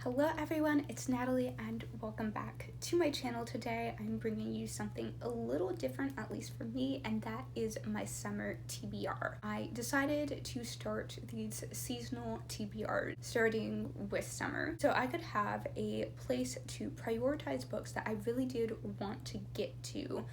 Hello everyone, it's Natalie and welcome back to my channel. Today I'm bringing you something a little different, at least for me, and that is my summer TBR. I decided to start these seasonal TBRs starting with summer so I could have a place to prioritize books that I really did want to get to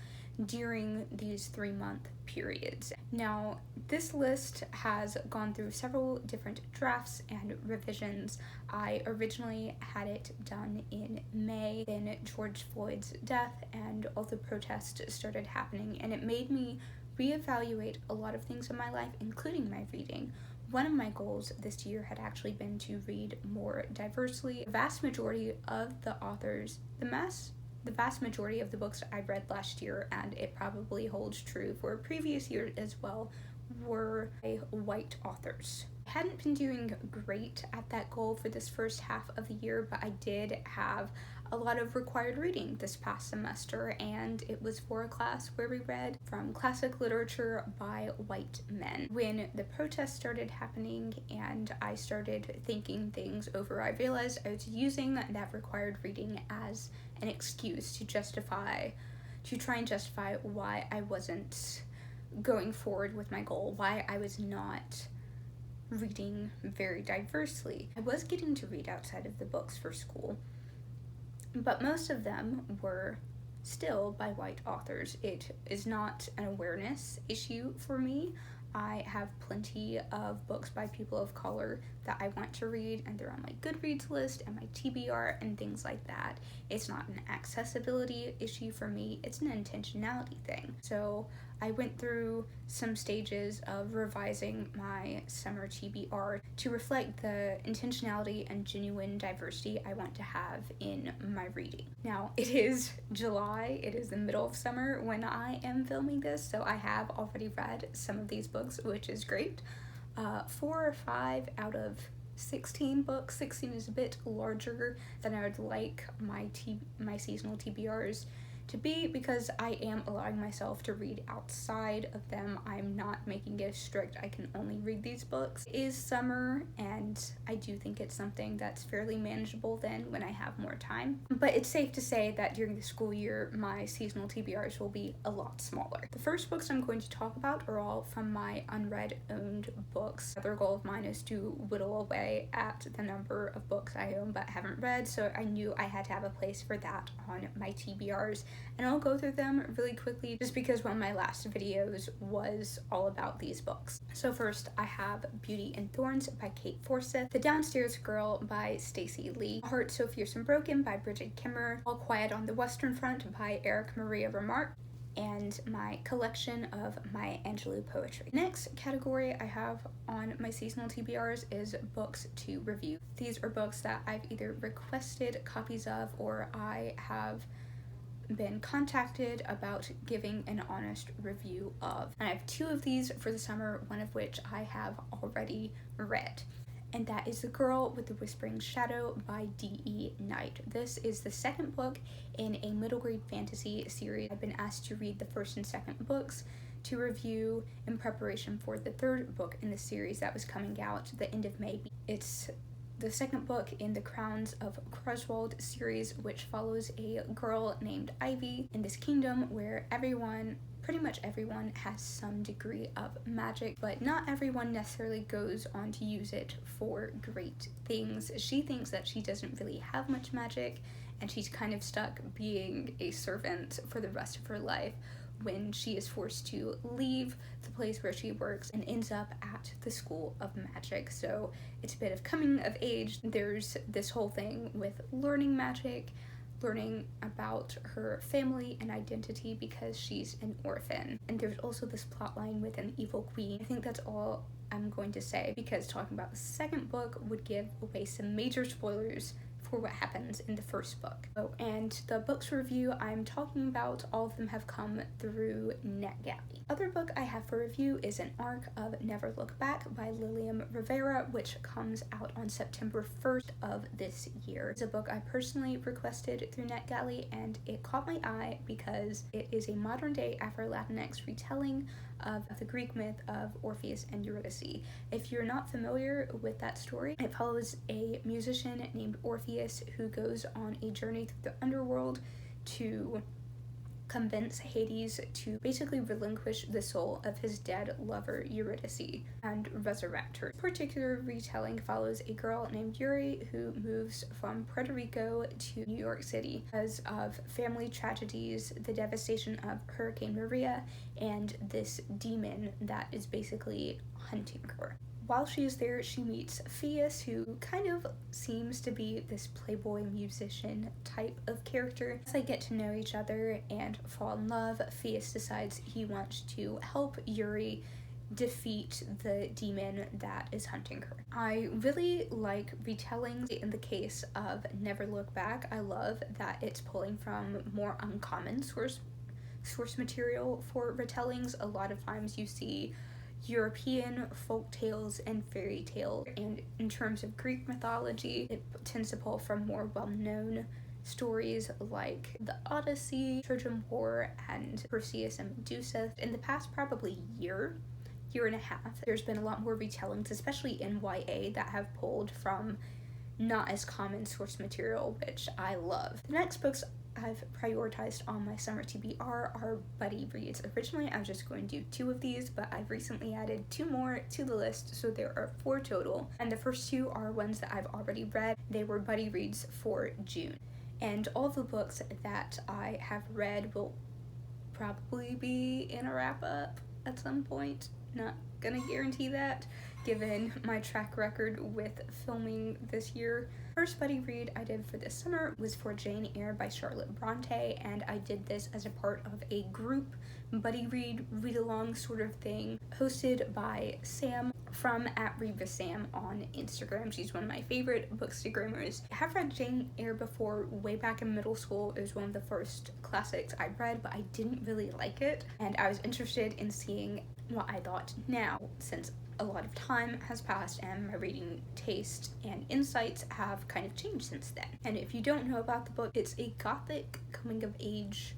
during these 3-month periods. Now, this list has gone through several different drafts and revisions. I originally had it done in May, then George Floyd's death and all the protests started happening, and it made me reevaluate a lot of things in my life, including my reading. One of my goals this year had actually been to read more diversely. The vast majority of the authors, the vast majority of the books I read last year, and it probably holds true for previous years as well, were by white authors. I hadn't been doing great at that goal for this first half of the year, but I did have a lot of required reading this past semester, and it was for a class where we read from classic literature by white men. When the protests started happening and I started thinking things over, I realized I was using that required reading as an excuse to try and justify why I wasn't going forward with my goal, why I was not reading very diversely. I was getting to read outside of the books for school, but most of them were still by white authors. It is not an awareness issue for me. I have plenty of books by people of color that I want to read, and they're on my Goodreads list and my TBR and things like that. It's not an accessibility issue for me, it's an intentionality thing. So I went through some stages of revising my summer TBR to reflect the intentionality and genuine diversity I want to have in my reading. Now, it is July, it is the middle of summer when I am filming this, so I have already read some of these books, which is great. 4 or 5 out of 16 books. 16 is a bit larger than I would like my seasonal TBRs to be, because I am allowing myself to read outside of them. I'm not making it strict, I can only read these books. It is summer, and I do think it's something that's fairly manageable then when I have more time. But it's safe to say that during the school year, my seasonal TBRs will be a lot smaller. The first books I'm going to talk about are all from my unread owned books. Another goal of mine is to whittle away at the number of books I own but haven't read, so I knew I had to have a place for that on my TBRs. And I'll go through them really quickly just because one of my last videos was all about these books. So first I have Beauty and Thorns by Kate Forsyth, The Downstairs Girl by Stacey Lee, Heart So Fierce and Broken by Bridget Kimmer, All Quiet on the Western Front by Eric Maria Remarque, and my collection of Maya Angelou poetry. Next category I have on my seasonal TBRs is books to review. These are books that I've either requested copies of or I have been contacted about giving an honest review of. And I have 2 of these for the summer, one of which I have already read. And that is The Girl with the Whispering Shadow by D.E. Knight. This is the second book in a middle grade fantasy series. I've been asked to read the first and second books to review in preparation for the third book in the series that was coming out the end of May. It's the second book in the Crowns of Cruzwald series, which follows a girl named Ivy in this kingdom where pretty much everyone has some degree of magic, but not everyone necessarily goes on to use it for great things. She thinks that she doesn't really have much magic, and she's kind of stuck being a servant for the rest of her life when she is forced to leave the place where she works and ends up at the School of Magic. So it's a bit of coming of age. There's this whole thing with learning magic, learning about her family and identity because she's an orphan. And there's also this plot line with an evil queen. I think that's all I'm going to say, because talking about the second book would give away some major spoilers for what happens in the first book. Oh, and the books review I'm talking about, all of them have come through NetGalley. Other book I have for review is An Arc of Never Look Back by Lilian Rivera, which comes out on September 1st of this year. It's a book I personally requested through NetGalley, and it caught my eye because it is a modern day Afro-Latinx retelling of the Greek myth of Orpheus and Eurydice. If you're not familiar with that story, it follows a musician named Orpheus who goes on a journey through the underworld to convince Hades to basically relinquish the soul of his dead lover Eurydice and resurrect her. This particular retelling follows a girl named Yuri who moves from Puerto Rico to New York City because of family tragedies, the devastation of Hurricane Maria, and this demon that is basically hunting her. While she is there, she meets Phaeus, who kind of seems to be this playboy musician type of character. As they get to know each other and fall in love, Phaeus decides he wants to help Yuri defeat the demon that is hunting her. I really like retellings in the case of Never Look Back. I love that it's pulling from more uncommon source material for retellings. A lot of times you see European folk tales and fairy tales, and in terms of Greek mythology, it tends to pull from more well-known stories like the Odyssey, Trojan War, and Perseus and Medusa. In the past probably year and a half, there's been a lot more retellings, especially in YA, that have pulled from not as common source material, which I love. The next books I've prioritized on my summer TBR are buddy reads. Originally I was just going to do 2 of these, but I've recently added 2 more to the list, so there are 4 total, and the first 2 are ones that I've already read. They were buddy reads for June, and all the books that I have read will probably be in a wrap-up at some point. Not gonna guarantee that, given my track record with filming this year. First buddy read I did for this summer was for Jane Eyre by Charlotte Bronte, and I did this as a part of a group buddy read-along sort of thing hosted by Sam from @ReadWithSam on Instagram. She's one of my favorite bookstagrammers. I have read Jane Eyre before, way back in middle school. It was one of the first classics I read, but I didn't really like it, and I was interested in seeing what I thought now, since a lot of time has passed and my reading taste and insights have kind of changed since then. And if you don't know about the book, it's a Gothic coming of age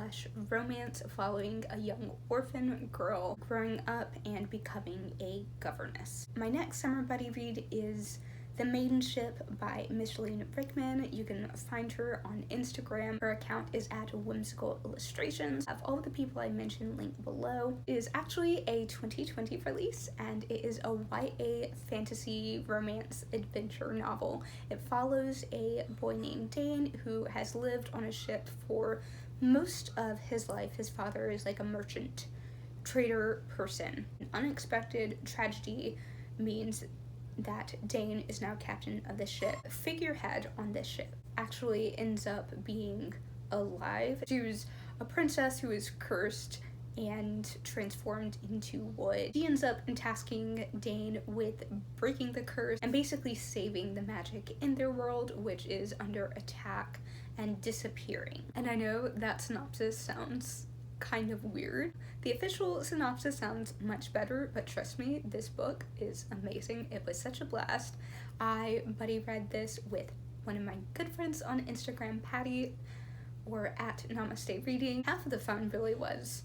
/ romance following a young orphan girl growing up and becoming a governess. My next summer buddy read is The Maiden Ship by Micheline Ryckman. You can find her on Instagram. Her account is @whimsical illustrations. Of all the people I mentioned linked below, it is actually a 2020 release, and it is a YA fantasy romance adventure novel. It follows a boy named Dane who has lived on a ship for most of his life. His father is like a merchant trader person. An unexpected tragedy means that Dane is now captain of the ship. The figurehead on this ship actually ends up being alive. She was a princess who is cursed and transformed into wood. She ends up tasking Dane with breaking the curse and basically saving the magic in their world, which is under attack and disappearing. And I know that synopsis sounds kind of weird. The official synopsis sounds much better, but trust me, this book is amazing. It was such a blast. I buddy read this with one of my good friends on Instagram, Patty, or @Namaste Reading. Half of the fun really was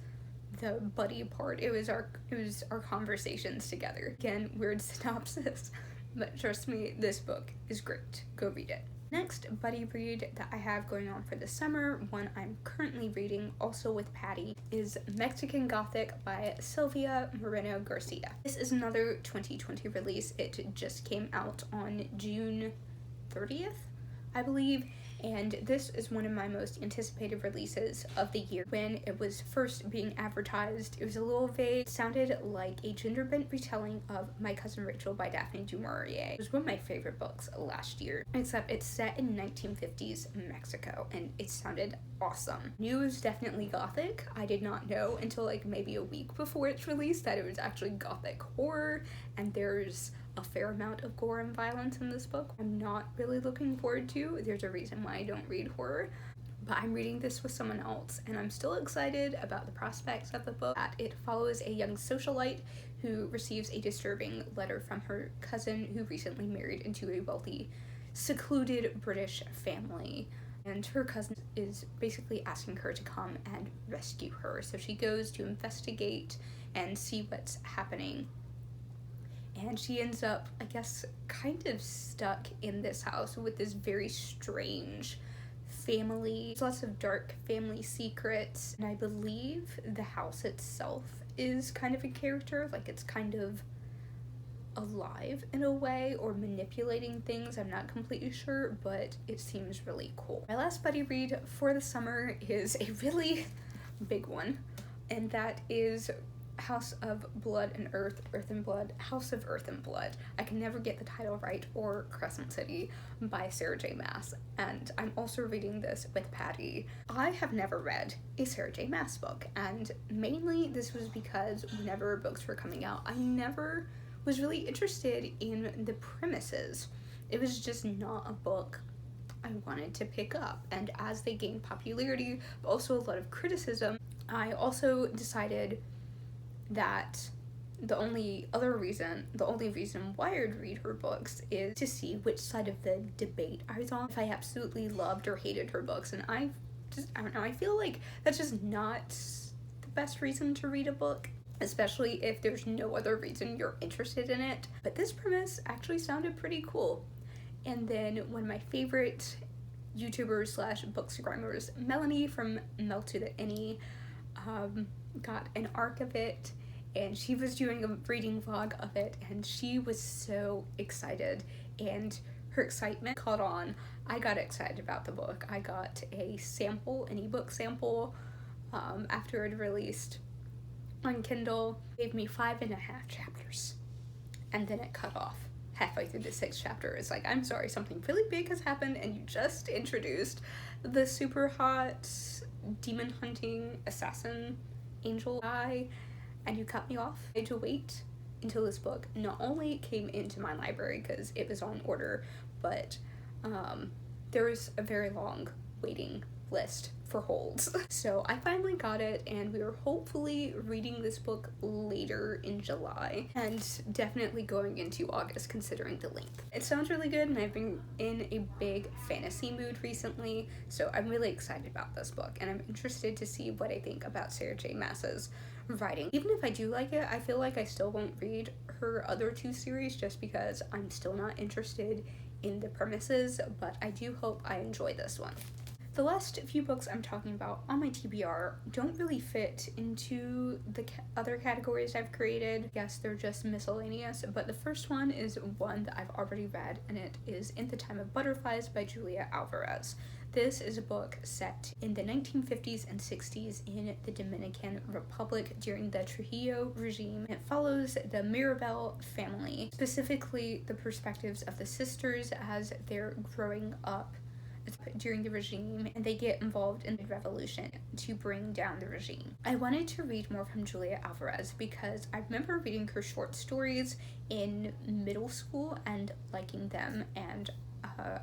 the buddy part. It was our conversations together. Again, weird synopsis, but trust me, this book is great. Go read it. Next buddy read that I have going on for the summer, one I'm currently reading also with Patty, is Mexican Gothic by Silvia Moreno Garcia. This is another 2020 release. It just came out on June 30th, I believe, and this is one of my most anticipated releases of the year. When it was first being advertised, it was a little vague. It sounded like a gender-bent retelling of My Cousin Rachel by Daphne du Maurier. It was one of my favorite books last year, except it's set in 1950s Mexico, and it sounded awesome. Knew it was definitely Gothic. I did not know until like maybe a week before its release that it was actually Gothic horror, and there's a fair amount of gore and violence in this book. I'm not really looking forward to. There's a reason why I don't read horror, but I'm reading this with someone else, and I'm still excited about the prospects of the book. That it follows a young socialite who receives a disturbing letter from her cousin who recently married into a wealthy, secluded British family. and her cousin is basically asking her to come and rescue her. So she goes to investigate and see what's happening. And she ends up, I guess, kind of stuck in this house with this very strange family. There's lots of dark family secrets. And I believe the house itself is kind of a character. Like, it's kind of alive in a way, or manipulating things. I'm not completely sure, but it seems really cool. My last buddy read for the summer is a really big one, and that is House of Blood and Earth, Earth and Blood, House of Earth and Blood. I can never get the title right, or Crescent City by Sarah J. Maas, and I'm also reading this with Patty. I have never read a Sarah J. Maas book, and mainly this was because whenever books were coming out, I never was really interested in the premises. It was just not a book I wanted to pick up, and as they gained popularity, but also a lot of criticism, I also decided that the only reason why I'd read her books is to see which side of the debate I was on, if I absolutely loved or hated her books. And I don't know, I feel like that's just not the best reason to read a book, especially if there's no other reason you're interested in it. But this premise actually sounded pretty cool. And then one of my favorite YouTubers slash bookstagrammers, Melanie from Mel to the Any, got an arc of it, and she was doing a reading vlog of it, and she was so excited, and her excitement caught on. I got excited about the book. I got a sample, an ebook sample, after it released on Kindle. It gave me 5.5 chapters, and then it cut off halfway through the 6th chapter. It's like, I'm sorry, something really big has happened, and you just introduced the super hot demon hunting assassin angel guy, and you cut me off. I had to wait until this book not only came into my library because it was on order, but there was a very long waiting list for holds. So I finally got it, and we were hopefully reading this book later in July, and definitely going into August considering the length. It sounds really good, and I've been in a big fantasy mood recently, so I'm really excited about this book, and I'm interested to see what I think about Sarah J. Maas's writing. Even if I do like it, I feel like I still won't read her other 2 series just because I'm still not interested in the premises, but I do hope I enjoy this one. The last few books I'm talking about on my TBR don't really fit into the other categories I've created. Yes, they're just miscellaneous, but the first one is one that I've already read, and it is In the Time of Butterflies by Julia Alvarez. This is a book set in the 1950s and 60s in the Dominican Republic during the Trujillo regime. It follows the Mirabal family, specifically the perspectives of the sisters as they're growing up during the regime, and they get involved in the revolution to bring down the regime. I wanted to read more from Julia Alvarez because I remember reading her short stories in middle school and liking them, and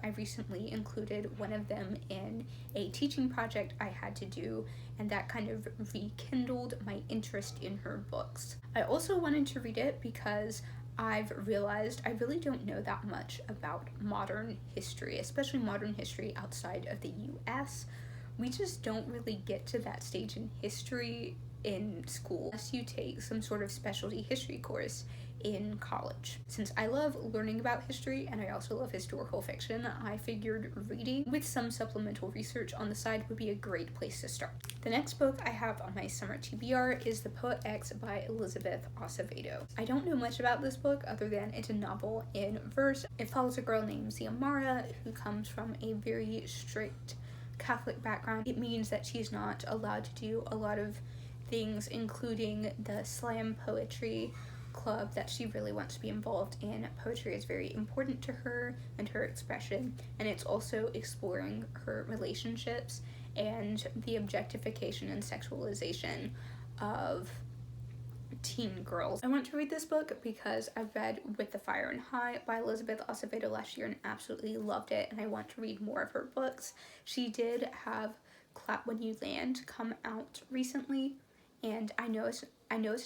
I recently included one of them in a teaching project I had to do, and that kind of rekindled my interest in her books. I also wanted to read it because I've realized I really don't know that much about modern history, especially modern history outside of the US. We just don't really get to that stage in history in school unless you take some sort of specialty history course in college. Since I love learning about history and I also love historical fiction, I figured reading with some supplemental research on the side would be a great place to start. The next book I have on my summer TBR is The Poet X by Elizabeth Acevedo. I don't know much about this book other than it's a novel in verse. It follows a girl named Xiomara who comes from a very strict Catholic background. It means that she's not allowed to do a lot of things, including the slam poetry club that she really wants to be involved in. Poetry is very important to her and her expression, and it's also exploring her relationships and the objectification and sexualization of teen girls. I want to read this book because I read With the Fire and High by Elizabeth Acevedo last year and absolutely loved it, and I want to read more of her books. She did have Clap When You Land come out recently, and I know it's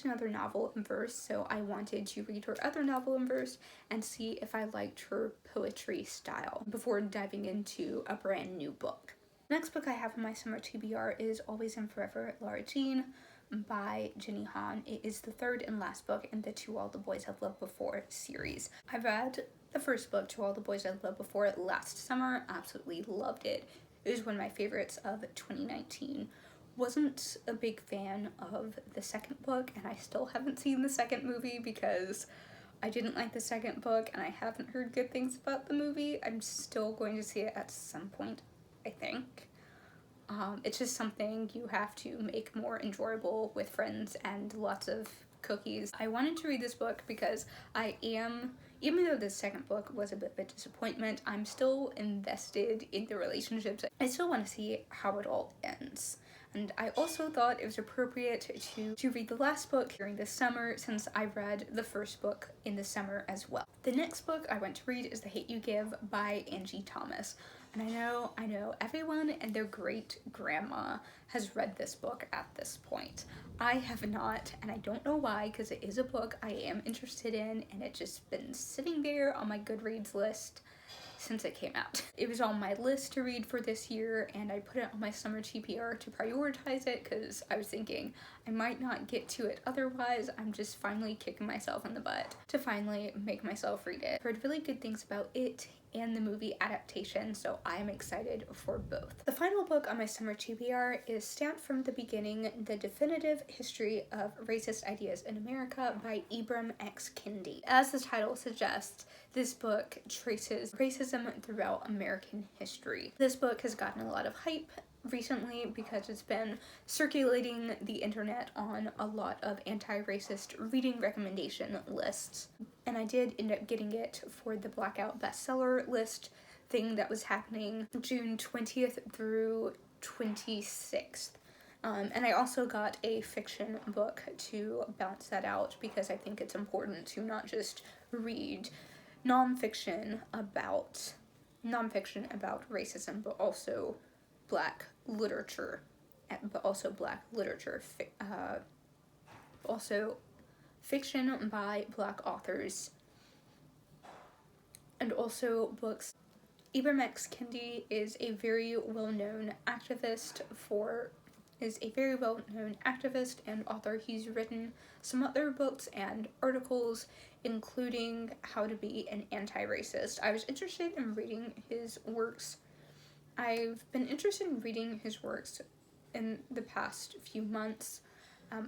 another novel in verse, so I wanted to read her other novel in verse and see if I liked her poetry style before diving into a brand new book. Next book I have in my summer TBR is Always and Forever, Lara Jean by Jenny Han. It is the third and last book in the To All the Boys I've Loved Before series. I read the first book, To All the Boys I've Loved Before, last summer. Absolutely loved it. It was one of my favorites of 2019. Wasn't a big fan of the second book, and I still haven't seen the second movie because I didn't like the second book and I haven't heard good things about the movie. I'm still going to see it at some point, I think. It's just something you have to make more enjoyable with friends and lots of cookies. I wanted to read this book because even though the second book was a bit of a disappointment, I'm still invested in the relationships. I still want to see how it all ends. And I also thought it was appropriate to read the last book during the summer, since I read the first book in the summer as well. The next book I went to read is The Hate You Give by Angie Thomas. And I know everyone and their great grandma has read this book at this point. I have not, and I don't know why, because it is a book I am interested in, and it's just been sitting there on my Goodreads list since it came out. It was on my list to read for this year, and I put it on my summer TBR to prioritize it because I was thinking I might not get to it otherwise. I'm just finally kicking myself in the butt to finally make myself read it. I've heard really good things about it and the movie adaptation, so I am excited for both. The final book on my summer TBR is Stamped from the Beginning, The Definitive History of Racist Ideas in America by Ibram X. Kendi. As the title suggests, this book traces racism throughout American history. This book has gotten a lot of hype recently because it's been circulating the internet on a lot of anti-racist reading recommendation lists. And I did end up getting it for the Blackout bestseller list thing that was happening June 20th through 26th. And I also got a fiction book to balance that out because I think it's important to not just read nonfiction about racism, but also black literature, also fiction by black authors, and also books. Ibram X. Kendi is a very well-known activist and author. He's written some other books and articles, including How to Be an Anti-Racist. I was interested in reading his works. I've been interested in reading his works in the past few months.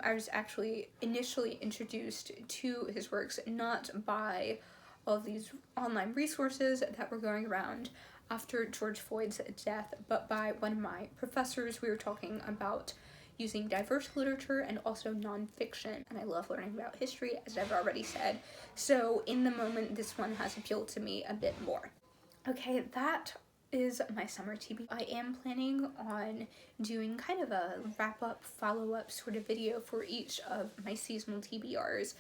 I was actually initially introduced to his works not by all these online resources that were going around after George Floyd's death, but by one of my professors. We were talking about using diverse literature and also nonfiction, and I love learning about history, as I've already said, so in the moment this one has appealed to me a bit more. Okay, that is my summer TBR. I am planning on doing kind of a wrap-up, follow-up sort of video for each of my seasonal TBRs,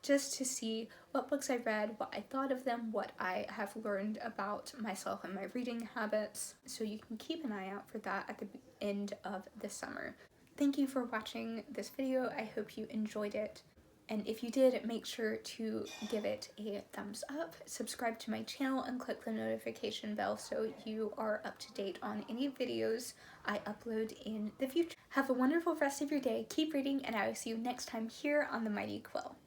just to see what books I read, what I thought of them, what I have learned about myself and my reading habits, so you can keep an eye out for that at the end of the summer. Thank you for watching this video. I hope you enjoyed it. And if you did, make sure to give it a thumbs up, subscribe to my channel, and click the notification bell so you are up to date on any videos I upload in the future. Have a wonderful rest of your day, keep reading, and I will see you next time here on The Mighty Quill.